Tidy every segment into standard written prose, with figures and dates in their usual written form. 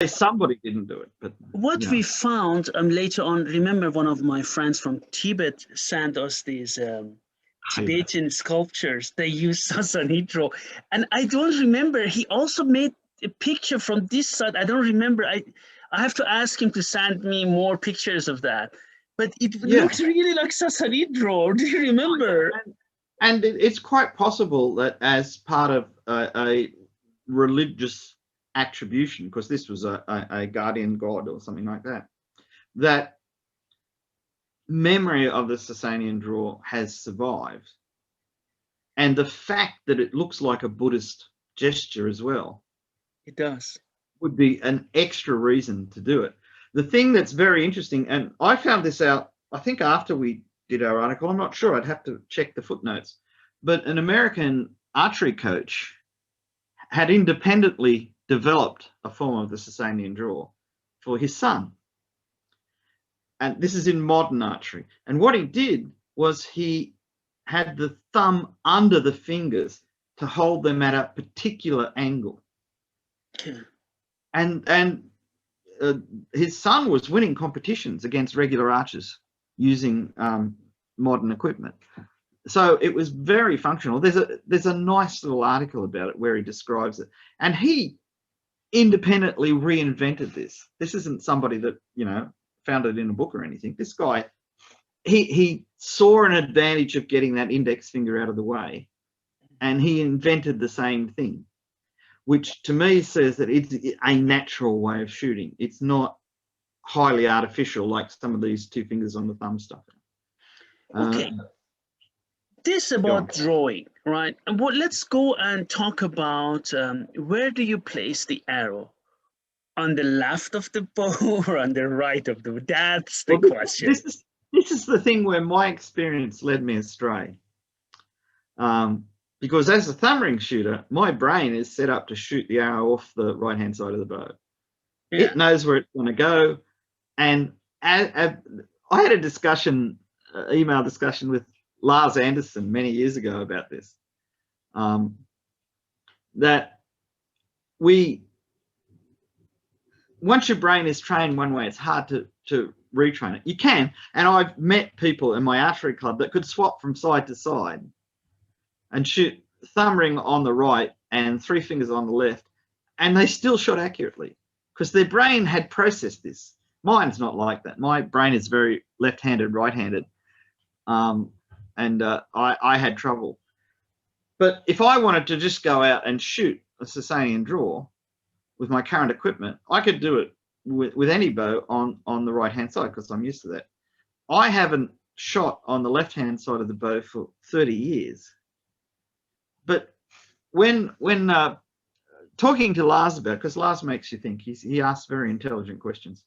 somebody didn't do it. But what we found later on, remember one of my friends from Tibet sent us these Tibetan sculptures. They use Sassanid draw, and I don't remember. He also made a picture from this side. I don't remember. I have to ask him to send me more pictures of that. But it looked really like Sassanid draw. Do you remember? And it's quite possible that as part of a religious attribution, because this was a guardian god or something like that, that memory of the Sassanian draw has survived. And the fact that it looks like a Buddhist gesture as well. It does. Would be an extra reason to do it. The thing that's very interesting, and I found this out, I think after we did our article, I'm not sure, I'd have to check the footnotes, but an American archery coach had independently developed a form of the Sassanian draw for his son. And this is in modern archery. And what he did was he had the thumb under the fingers to hold them at a particular angle. Okay. And his son was winning competitions against regular archers using modern equipment. So it was very functional. There's a nice little article about it where he describes it. And he independently reinvented this. This isn't somebody that, you know, found it in a book or anything. This guy, he saw an advantage of getting that index finger out of the way, and he invented the same thing, which to me says that it's a natural way of shooting. It's not highly artificial like some of these two fingers on the thumb stuff. Okay. This about drawing, right? And let's go and talk about where do you place the arrow? On the left of the bow or on the right of the bow? That's the question. This is the thing where my experience led me astray. Because as a thumb ring shooter, my brain is set up to shoot the arrow off the right-hand side of the bow. Yeah. It knows where it's going to go. And I had a discussion, email discussion with Lars Anderson many years ago about this, that once your brain is trained one way, it's hard to retrain it. You can, and I've met people in my archery club that could swap from side to side and shoot thumb ring on the right and three fingers on the left, and they still shot accurately because their brain had processed this. Mine's not like that. My brain is very left-handed, right-handed, and I had trouble. But if I wanted to just go out and shoot a Sassanian draw with my current equipment, I could do it with any bow on the right-hand side because I'm used to that. I haven't shot on the left-hand side of the bow for 30 years. But when talking to Lars about, because Lars makes you think, he asks very intelligent questions.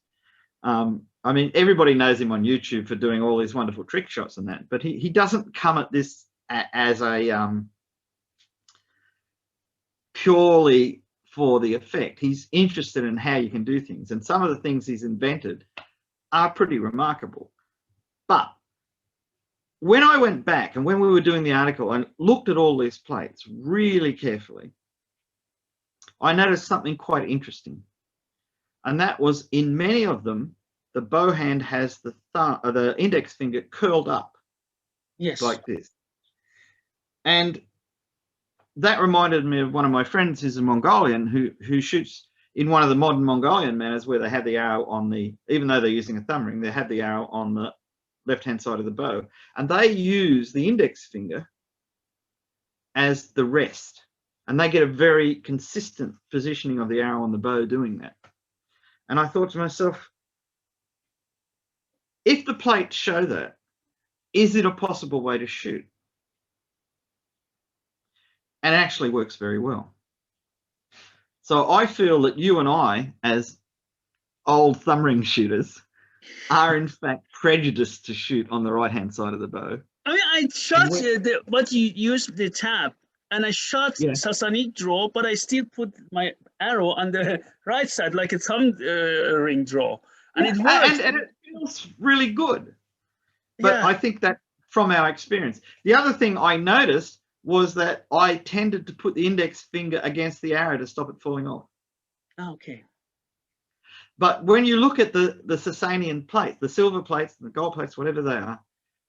I mean, everybody knows him on YouTube for doing all these wonderful trick shots and that, but he doesn't come at this as a purely for the effect. He's interested in how you can do things, and some of the things he's invented are pretty remarkable. But when I went back and when we were doing the article and looked at all these plates really carefully, I noticed something quite interesting. And that was in many of them, the bow hand has the index finger curled up. Yes. Like this. And that reminded me of one of my friends who's a Mongolian who shoots in one of the modern Mongolian manners where they have the arrow on the, even though they're using a thumb ring, they have the arrow on the left-hand side of the bow. And they use the index finger as the rest. And they get a very consistent positioning of the arrow on the bow doing that. And I thought to myself, if the plates show that, is it a possible way to shoot? And it actually works very well. So I feel that you and I, as old thumb ring shooters, are in fact prejudiced to shoot on the right-hand side of the bow. I mean, I shot but you used the tab, and I shot Sassanid draw, but I still put my arrow on the right side like a thumb ring draw, and it worked. And it feels really good. But I think that from our experience. The other thing I noticed was that I tended to put the index finger against the arrow to stop it falling off. Okay. But when you look at the Sassanian plates, the silver plates, the gold plates, whatever they are,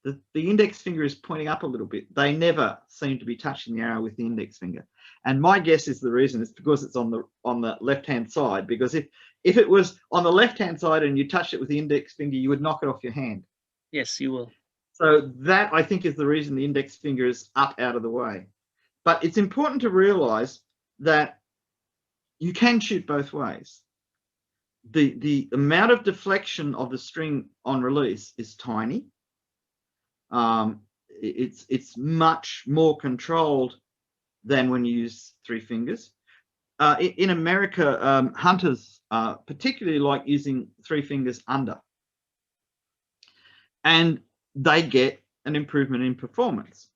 the index finger is pointing up a little bit. They never seem to be touching the arrow with the index finger. And my guess is the reason is because it's on the left-hand side. Because if it was on the left-hand side and you touched it with the index finger, you would knock it off your hand. Yes, you will. So that, I think, is the reason the index finger is up out of the way. But it's important to realize that you can shoot both ways. The amount of deflection of the string on release is tiny. It's much more controlled than when you use three fingers. In America, hunters particularly like using three fingers under, and they get an improvement in performance.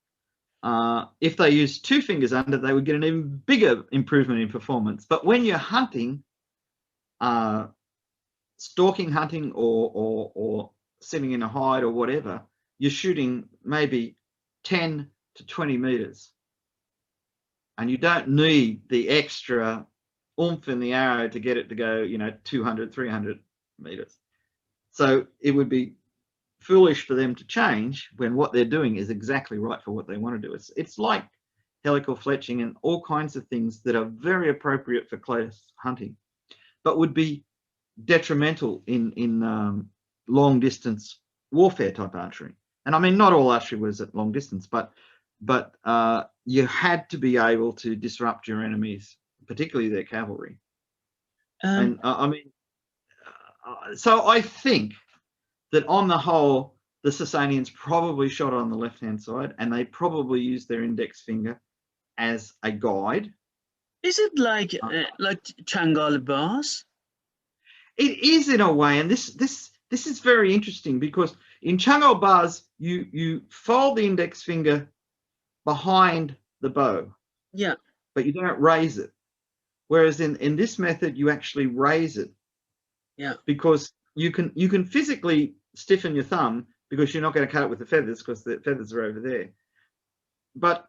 If they use two fingers under, they would get an even bigger improvement in performance. But when you're hunting, stalking hunting or sitting in a hide or whatever, you're shooting maybe 10 to 20 meters. And you don't need the extra oomph in the arrow to get it to go, 200, 300 meters. So it would be foolish for them to change when what they're doing is exactly right for what they want to do. It's like helical fletching and all kinds of things that are very appropriate for close hunting, but would be detrimental in long distance warfare type archery. And I mean, not all archery was at long distance, but you had to be able to disrupt your enemies, particularly their cavalry. And so I think that on the whole, the Sassanians probably shot on the left-hand side, and they probably used their index finger as a guide. Is it like Changal bars? It is in a way, and this is very interesting because in Changal bars, you fold the index finger behind the bow. Yeah. But you don't raise it. Whereas in this method, you actually raise it. Yeah. Because you can physically stiffen your thumb because you're not going to cut it with the feathers because the feathers are over there. But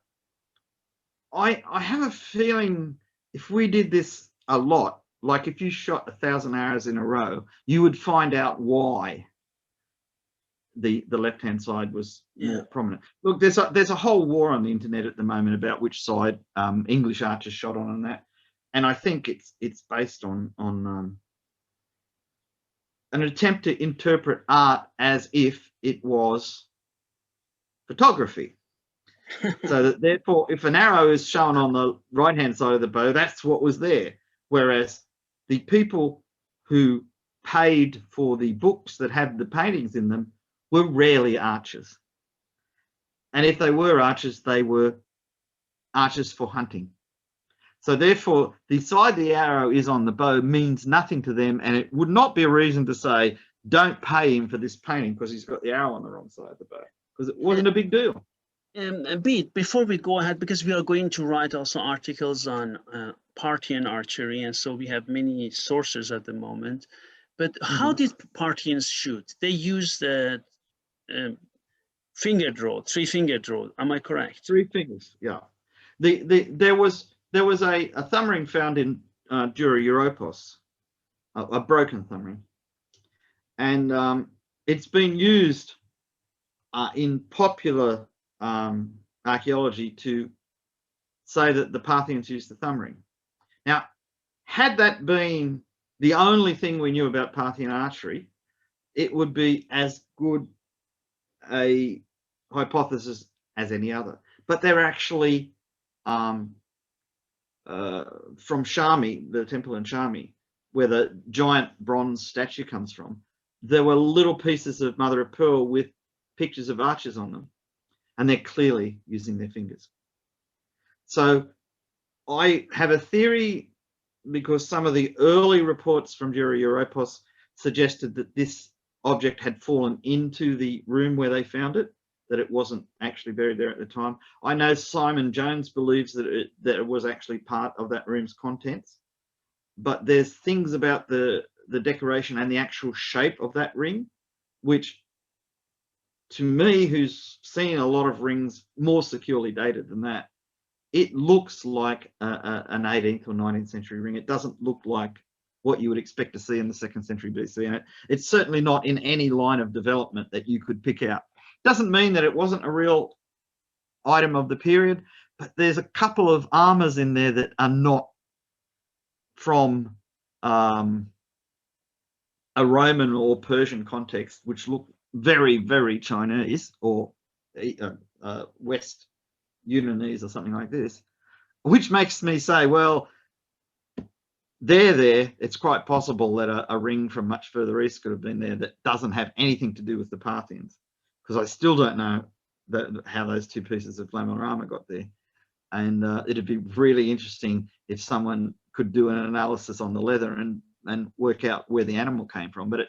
I have a feeling if we did this a lot, like if you shot 1,000 arrows in a row, you would find out why the left-hand side was more prominent. Look, there's a whole war on the internet at the moment about which side English archers shot on and that, and I think it's based on an attempt to interpret art as if it was photography. So that therefore, if an arrow is shown on the right-hand side of the bow, that's what was there. Whereas the people who paid for the books that had the paintings in them were rarely archers. And if they were archers, they were archers for hunting. So therefore, the side the arrow is on the bow means nothing to them, and it would not be a reason to say, don't pay him for this painting because he's got the arrow on the wrong side of the bow, because it wasn't a big deal. Bede, before we go ahead, because we are going to write also articles on Parthian archery, and so we have many sources at the moment. But how did Parthians shoot? They used the finger draw, three-finger draw. Am I correct? Three fingers, yeah. There was a thumb ring found in Dura-Europos, a broken thumb ring, and it's been used in popular archaeology to say that the Parthians used the thumb ring. Now, had that been the only thing we knew about Parthian archery, it would be as good a hypothesis as any other. But they're actually from Shami, the temple in Shami, where the giant bronze statue comes from. There were little pieces of mother of pearl with pictures of archers on them, and they're clearly using their fingers. So I have a theory, because some of the early reports from Dura-Europos suggested that this object had fallen into the room where they found it, that it wasn't actually buried there at the time. I know Simon Jones believes that it was actually part of that room's contents, but there's things about the decoration and the actual shape of that ring, which to me, who's seen a lot of rings more securely dated than that, it looks like an 18th or 19th century ring. It doesn't look like what you would expect to see in the 2nd century BC. And it's certainly not in any line of development that you could pick out. Doesn't mean that it wasn't a real item of the period, but there's a couple of armors in there that are not from a Roman or Persian context, which look very, very Chinese or West Unionese or something like this, which makes me say, well, it's quite possible that a ring from much further east could have been there that doesn't have anything to do with the Parthians, because I still don't know how those 2 pieces of lamellar armor got there. And it'd be really interesting if someone could do an analysis on the leather and work out where the animal came from. But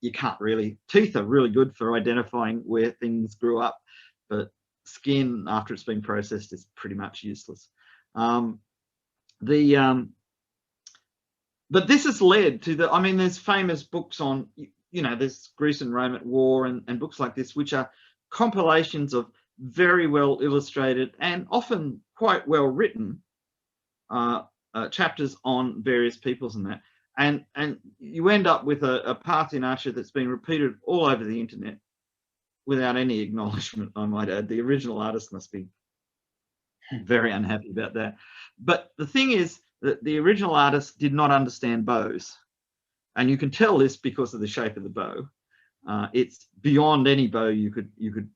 you can't really. Teeth are really good for identifying where things grew up, but skin after it's been processed is pretty much useless. But this has led to there's famous books on, there's Greece and Rome at War and books like this, which are compilations of very well illustrated and often quite well written chapters on various peoples and that. And you end up with a Parthian archer that's been repeated all over the internet without any acknowledgement, I might add. The original artist must be very unhappy about that. But the thing is that the original artist did not understand bows. And you can tell this because of the shape of the bow. It's beyond any bow you could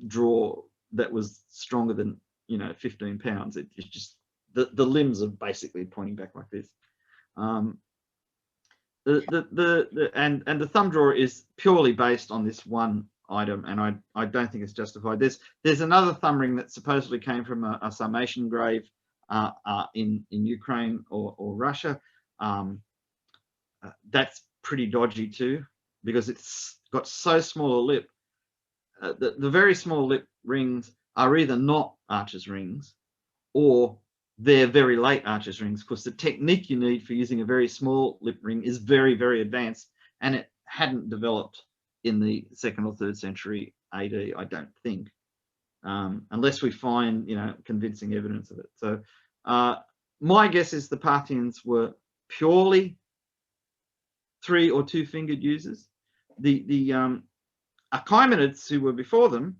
draw that was stronger than 15 pounds. It's just the limbs are basically pointing back like this. The thumb drawer is purely based on this one item, and I don't think it's justified. There's another thumb ring that supposedly came from a Sarmatian grave in Ukraine or Russia. That's pretty dodgy too, because it's got so small a lip. The very small lip rings are either not archer's rings or they're very late archer's rings, because the technique you need for using a very small lip ring is very, very advanced, and it hadn't developed in the 2nd or 3rd century AD, I don't think, unless we find convincing evidence of it. So my guess is the Parthians were purely 3 or 2-fingered users. The Achaemenids who were before them,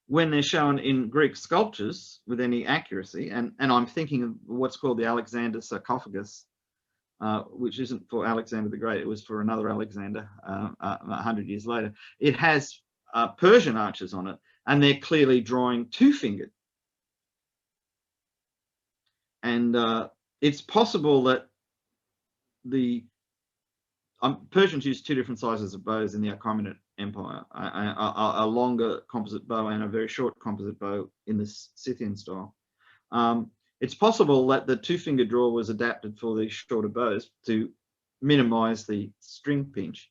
when they're shown in Greek sculptures with any accuracy, and I'm thinking of what's called the Alexander sarcophagus, which isn't for Alexander the Great, it was for another Alexander 100 years later. It has Persian archers on it, and they're clearly drawing 2-fingered. And it's possible that the Persians used 2 different sizes of bows in the Achaemenid Empire, a longer composite bow and a very short composite bow in the Scythian style. It's possible that the 2-finger draw was adapted for these shorter bows to minimize the string pinch.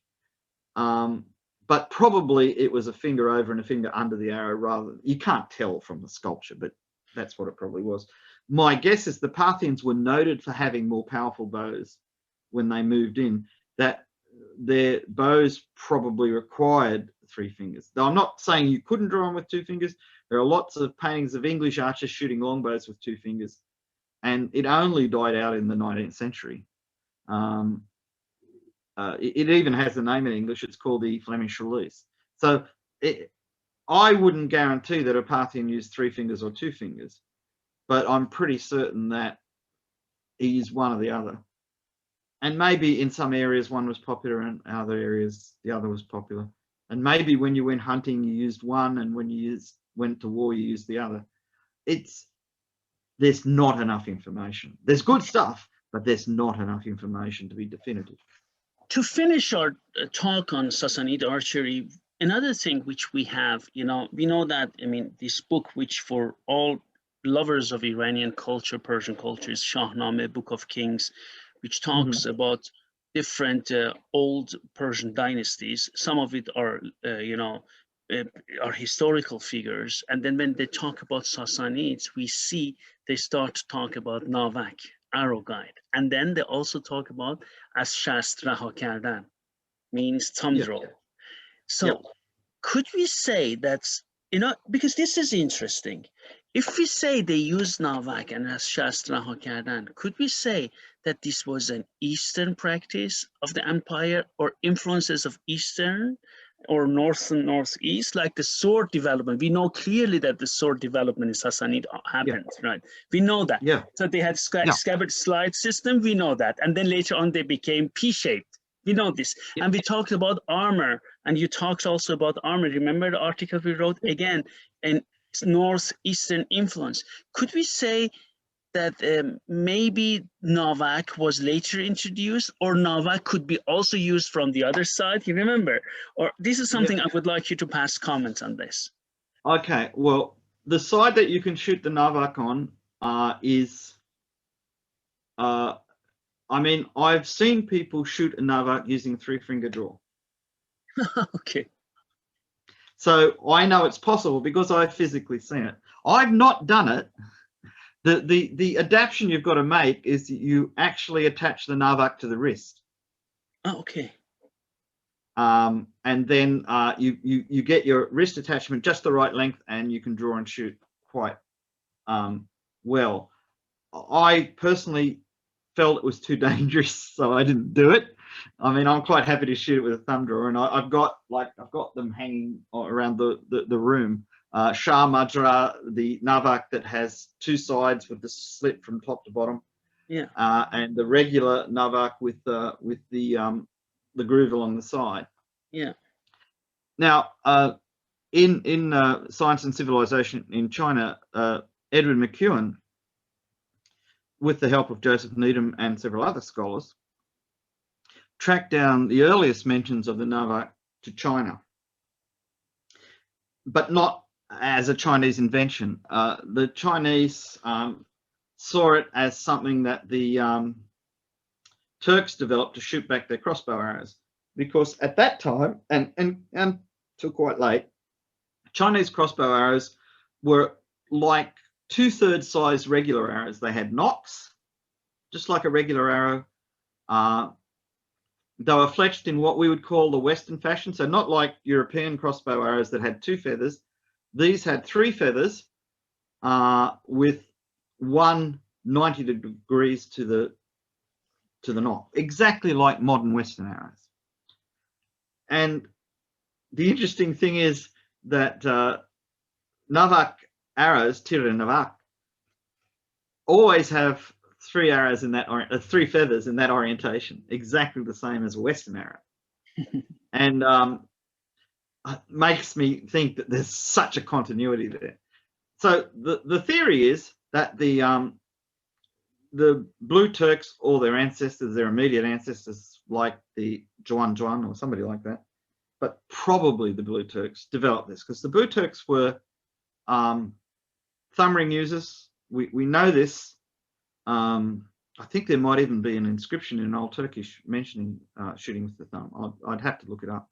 But probably it was a finger over and a finger under the arrow rather than, you can't tell from the sculpture, but that's what it probably was. My guess is the Parthians were noted for having more powerful bows when they moved in, that their bows probably required 3 fingers. Though I'm not saying you couldn't draw them with 2 fingers. There are lots of paintings of English archers shooting longbows with 2 fingers, and it only died out in the 19th century. It even has a name in English. It's called the Flemish Release. So I wouldn't guarantee that a Parthian used 3 fingers or 2 fingers, but I'm pretty certain that he used one or the other. And maybe in some areas one was popular and in other areas the other was popular. And maybe when you went hunting you used one, and when you went to war you used the other. There's not enough information. There's good stuff, but there's not enough information to be definitive. To finish our talk on Sassanid archery, another thing which we have, we know that, this book, which for all lovers of Iranian culture, Persian culture, is Shahnameh, Book of Kings, which talks about different old Persian dynasties. Some of it are, are historical figures. And then when they talk about Sassanids, we see they start to talk about Navak, arrow guide. And then they also talk about as shast raha kardan, means thumb draw. So could we say that's, because this is interesting. If we say they used Navak and as Shastraha Kardan, could we say that this was an Eastern practice of the empire or influences of Eastern or North and Northeast, like the sword development? We know clearly that the sword development in Sassanid happened, right? We know that. Yeah. So they had scabbard slide system, we know that. And then later on they became P-shaped. We know this. Yeah. And we talked about armor, and you talked also about armor. Remember the article we wrote? Again, and northeastern influence. Could we say that maybe Navak was later introduced, or Navak could be also used from the other side? You remember? Or this is something I would like you to pass comments on this. Okay, well, the side that you can shoot the Navak on is, I mean, I've seen people shoot a Navak using a 3-finger draw. Okay. So I know it's possible because I've physically seen it. I've not done it. The adaptation you've got to make is you actually attach the Navak to the wrist. Oh, okay. And then you get your wrist attachment just the right length, and you can draw and shoot quite well. I personally felt it was too dangerous, so I didn't do it. I mean, I'm quite happy to shoot it with a thumb drawer, and I've got them hanging around the room. Shah Madra, the Navak that has 2 sides with the slit from top to bottom. Yeah. And the regular Navak with the groove along the side. Yeah. Now, in Science and Civilization in China, Edward McEwen, with the help of Joseph Needham and several other scholars, tracked down the earliest mentions of the Navak to China, but not as a Chinese invention. The Chinese saw it as something that the Turks developed to shoot back their crossbow arrows, because at that time, and till quite late, Chinese crossbow arrows were like 2/3 size regular arrows. They had nocks, just like a regular arrow. They were fletched in what we would call the Western fashion, so not like European crossbow arrows that had 2 feathers. These had 3 feathers with 90 degrees to the knock, exactly like modern Western arrows. And the interesting thing is that Navak arrows, tir Navak, always have 3 arrows in that 3 feathers in that orientation, exactly the same as a Western arrow. And it makes me think that there's such a continuity there. So the theory is that the Blue Turks, or their ancestors, their immediate ancestors, like the Juan or somebody like that, but probably the Blue Turks, developed this, because the Blue Turks were thumb ring users. We know this. I think there might even be an inscription in Old Turkish mentioning shooting with the thumb. I'd have to look it up.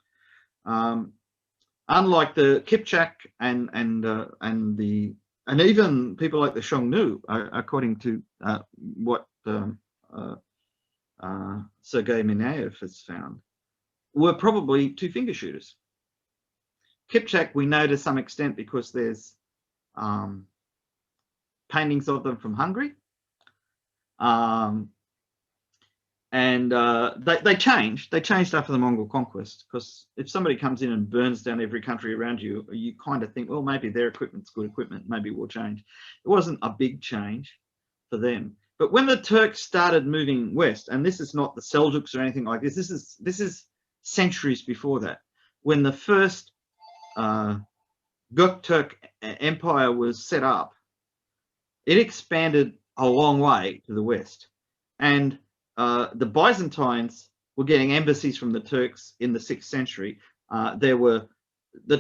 Unlike the Kipchak and even people like the Xiongnu, according to what Sergei Minaev has found, were probably 2-finger shooters. Kipchak we know to some extent because there's paintings of them from Hungary. And they changed after the Mongol conquest, because if somebody comes in and burns down every country around you, you kind of think, well, maybe their equipment's good equipment, maybe we'll change. It wasn't a big change for them. But when the Turks started moving west, and this is not the Seljuks or anything like this, this is centuries before that, when the first Göktürk Empire was set up, it expanded a long way to the west. And the Byzantines were getting embassies from the Turks in the 6th century. The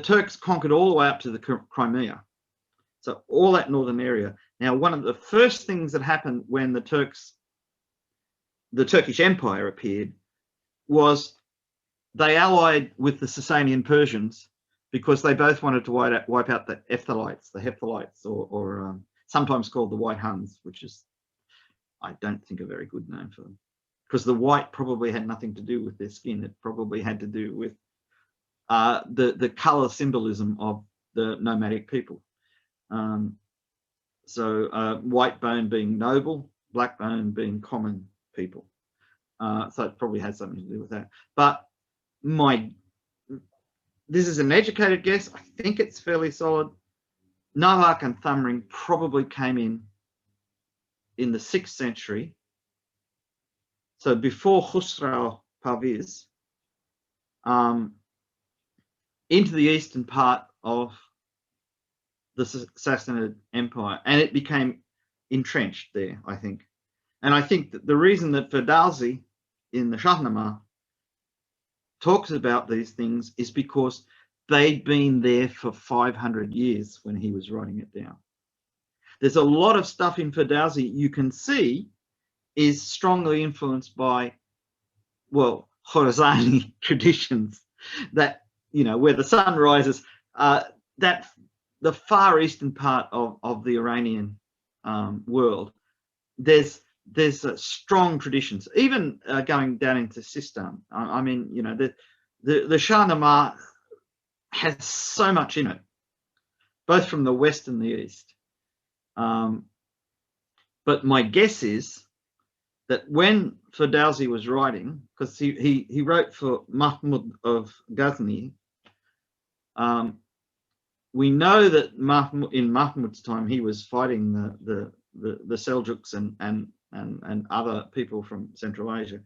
Turks conquered all the way up to the Crimea. So all that northern area. Now, one of the first things that happened when the Turkish Empire appeared was they allied with the Sassanian Persians, because they both wanted to wipe out the Hephthalites, or sometimes called the White Huns, which is, I don't think, a very good name for them, because the white probably had nothing to do with their skin. It probably had to do with the color symbolism of the nomadic people. So white bone being noble, black bone being common people. So it probably has something to do with that. But this is an educated guess. I think it's fairly solid. Navak and thumbring probably came in the 6th century. So before Khusrau Parviz, into the eastern part of the Sassanid Empire, and it became entrenched there, I think. And I think that the reason that Ferdowsi in the Shahnameh talks about these things is because they'd been there for 500 years when he was writing it down. There's a lot of stuff in Ferdowsi you can see is strongly influenced by, well, Khorasani traditions that, you know, where the sun rises, that the far eastern part of the Iranian world, there's strong traditions, even going down into Sistan. I mean, you know, the Shahnameh has so much in it, both from the west and the east. But my guess is that when Ferdowsi was writing, because he wrote for Mahmud of Ghazni, we know that in Mahmud's time he was fighting the Seljuks and other people from Central Asia.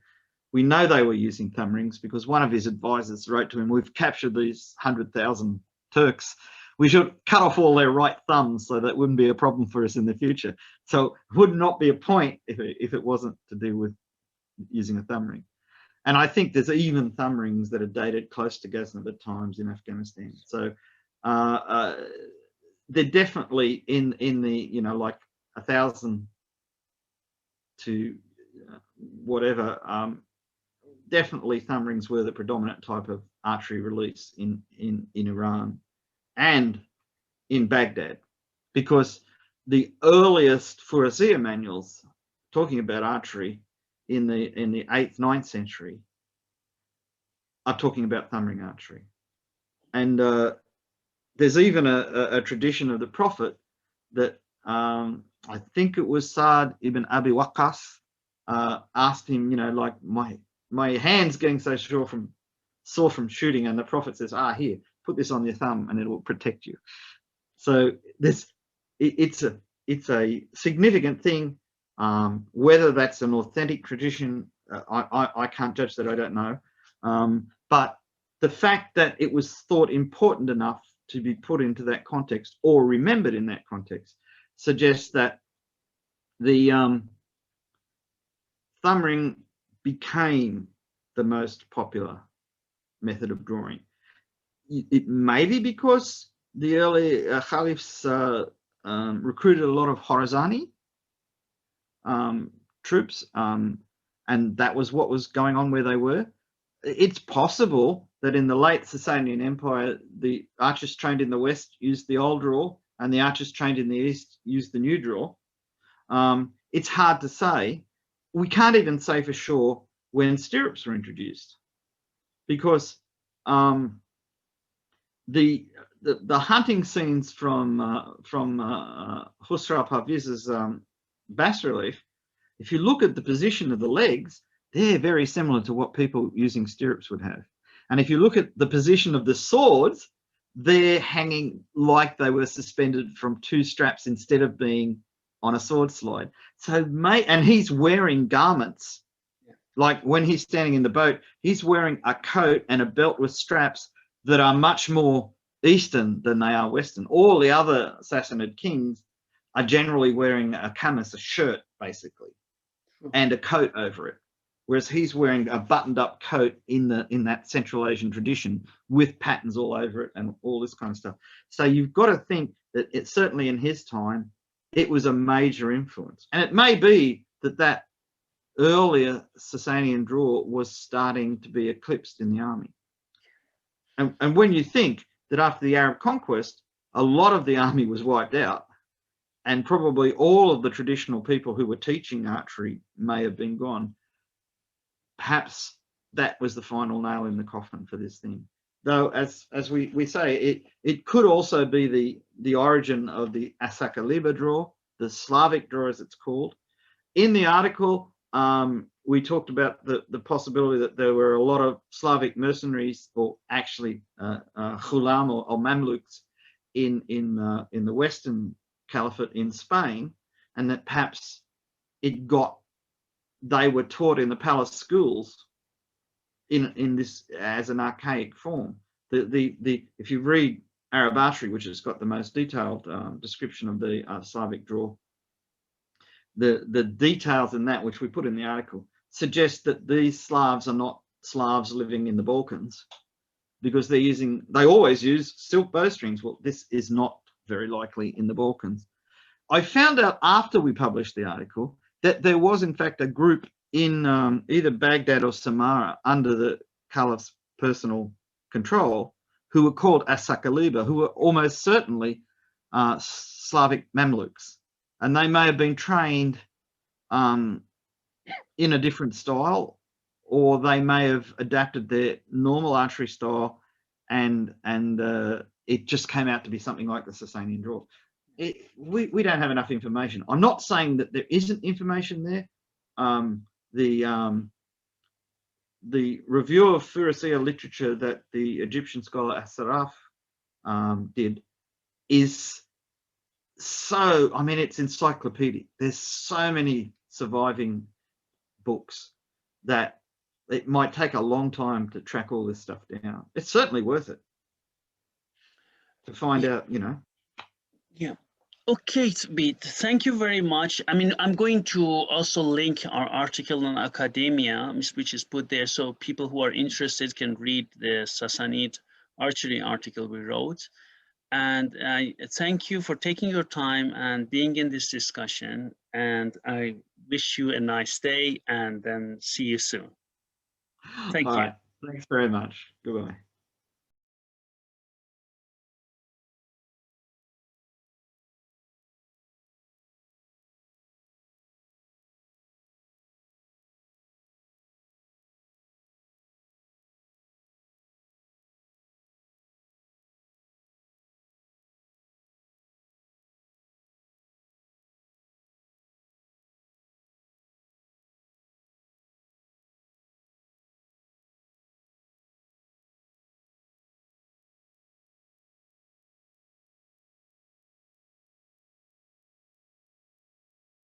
We know they were using thumb rings because one of his advisors wrote to him, "We've captured these 100,000 Turks. We should cut off all their right thumbs so that wouldn't be a problem for us in the future." So it would not be a point if it wasn't to do with using a thumb ring. And I think there's even thumb rings that are dated close to Ghaznavid times in Afghanistan. So they're definitely in the, you know, like 1,000 to whatever. Definitely thumb rings were the predominant type of archery release in Iran and in Baghdad, because the earliest Furazia manuals talking about archery in the 8th, 9th century are talking about thumb ring archery. And there's even a tradition of the Prophet that I think it was Saad ibn Abi Waqqas asked him, you know, like, my hand's getting so sore from shooting, and the Prophet says, here, put this on your thumb and it will protect you. So it's a significant thing. Whether that's an authentic tradition, I can't judge that, I don't know. But the fact that it was thought important enough to be put into that context or remembered in that context suggests that the thumb ring became the most popular method of drawing. It may be because the early caliphs recruited a lot of Khorasani troops, and that was what was going on where they were. It's possible that in the late Sassanian Empire, the archers trained in the west used the old draw, and the archers trained in the east used the new draw. It's hard to say. We can't even say for sure when stirrups were introduced, because the hunting scenes from Khusrau Parviz's bas-relief, if you look at the position of the legs, they're very similar to what people using stirrups would have. And if you look at the position of the swords, they're hanging like they were suspended from two straps instead of being on a sword slide. So, and he's wearing garments. Like when he's standing in the boat, he's wearing a coat and a belt with straps that are much more Eastern than they are Western. All the other Sassanid kings are generally wearing a kamis, a shirt, basically, and a coat over it. Whereas he's wearing a buttoned up coat in that Central Asian tradition with patterns all over it and all this kind of stuff. So you've got to think that it's certainly in his time, it was a major influence. And it may be that earlier Sassanian draw was starting to be eclipsed in the army. And when you think that after the Arab conquest, a lot of the army was wiped out, and probably all of the traditional people who were teaching archery may have been gone, perhaps that was the final nail in the coffin for this thing. Though, as we say, it could also be the origin of the Asaka Liba draw, the Slavic draw, as it's called. In the article, we talked about the possibility that there were a lot of Slavic mercenaries, or actually Ghulam or Mamluks in the Western Caliphate in Spain, and that perhaps they were taught in the palace schools in this as an archaic form. If you read Arab Archery, which has got the most detailed description of the Slavic draw, the details in that, which we put in the article, suggest that these Slavs are not Slavs living in the Balkans, because they always use silk bowstrings. Well, this is not very likely in the Balkans. I found out after we published the article that there was in fact a group in either Baghdad or Samarra under the Caliph's personal control who were called As-Sakaliba, who were almost certainly Slavic Mamluks. And they may have been trained in a different style, or they may have adapted their normal archery style, and it just came out to be something like the Sassanian draw. We don't have enough information. I'm not saying that there isn't information there. The review of Firasiya literature that the Egyptian scholar As-Sarraf did is so, I mean, it's encyclopedic. There's so many surviving books that it might take a long time to track all this stuff down. It's certainly worth it to find out, you know. Yeah. Okay, Bede, thank you very much. I mean, I'm going to also link our article on Academia, which is put there, so people who are interested can read the Sassanid Archery article we wrote. And I thank you for taking your time and being in this discussion. And I wish you a nice day, and then see you soon. Thank you. All right. Thanks very much. Goodbye.